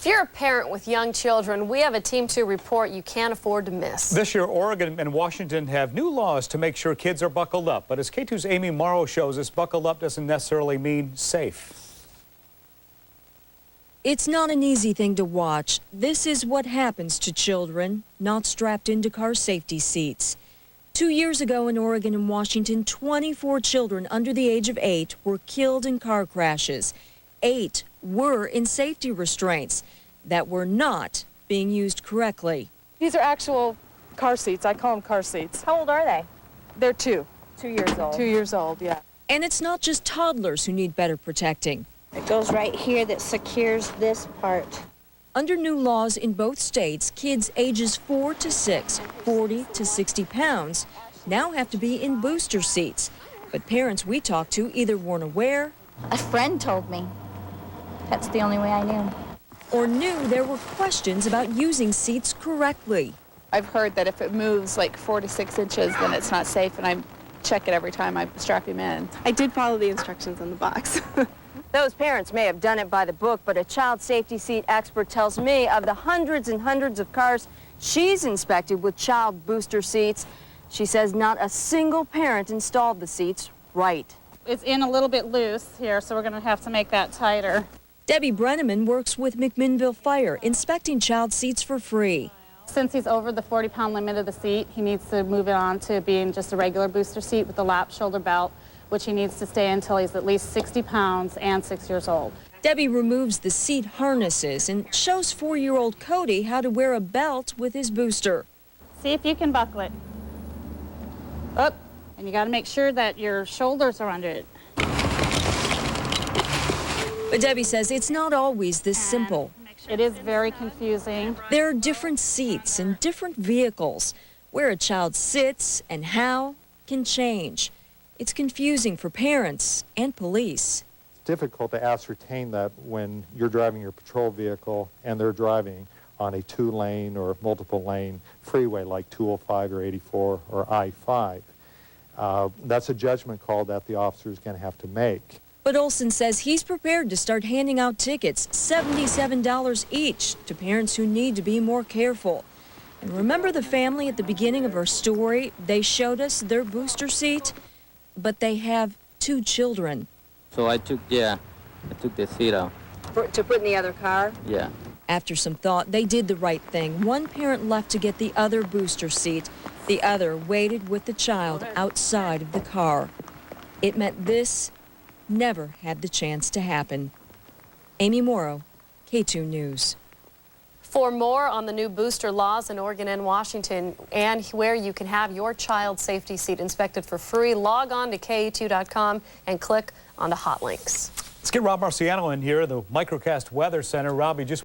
you're a parent with young children, we have a Team 2 report you can't afford to miss. This year, Oregon and Washington have new laws to make sure kids are buckled up. But as KATU's Amy Morrow shows us, buckled up doesn't necessarily mean safe. It's not an easy thing to watch. This is what happens to children not strapped into car safety seats. 2 years ago in Oregon and Washington, 24 children under the age of 8 were killed in car crashes. 8 were in safety restraints that were not being used correctly. These are actual car seats. I call them car seats. How old are they? They're 2. 2 years old. 2 years old, yeah. And it's not just toddlers who need better protecting. It goes right here that secures this part. Under new laws in both states, kids ages 4 to 6, 40 to 60 pounds, now have to be in booster seats. But parents we talked to either weren't aware, A friend told me. That's the only way I knew. or knew there were questions about using seats correctly. I've heard that if it moves like 4 to 6 inches, then it's not safe, and I check it every time I strap him in. I did follow the instructions on the box. Those parents may have done it by the book, but a child safety seat expert tells me of the hundreds and hundreds of cars she's inspected with child booster seats, she says not a single parent installed the seats right. It's in a little bit loose here, so we're going to have to make that tighter. Debbie Brenneman works with McMinnville Fire, inspecting child seats for free. Since he's over the 40-pound limit of the seat, he needs to move it on to being just a regular booster seat with a lap shoulder belt, which he needs to stay until he's at least 60 pounds and 6 years old. Debbie removes the seat harnesses and shows 4-year-old Cody how to wear a belt with his booster. See if you can buckle it. Up, and you got to make sure that your shoulders are under it. But Debbie says it's not always this simple. It is very confusing. There are different seats and different vehicles. Where a child sits and how can change. It's confusing for parents and police. It's difficult to ascertain that when you're driving your patrol vehicle and they're driving on a 2-lane or multiple-lane freeway like 205 or 84 or I-5. That's a judgment call that the officer is going to have to make. But Olson says he's prepared to start handing out tickets, $77 each, to parents who need to be more careful. And remember the family at the beginning of our story? They showed us their booster seat, but they have 2 children. So I took the seat out. To put in the other car? Yeah. After some thought, they did the right thing. One parent left to get the other booster seat. The other waited with the child outside of the car. It meant this never had the chance to happen. Amy Morrow, KATU News. For more on the new booster laws in Oregon and Washington and where you can have your child safety seat inspected for free, log on to KATU.com and click on the hot links. Let's get Rob Marciano in here, the Microcast Weather Center. Robbie, just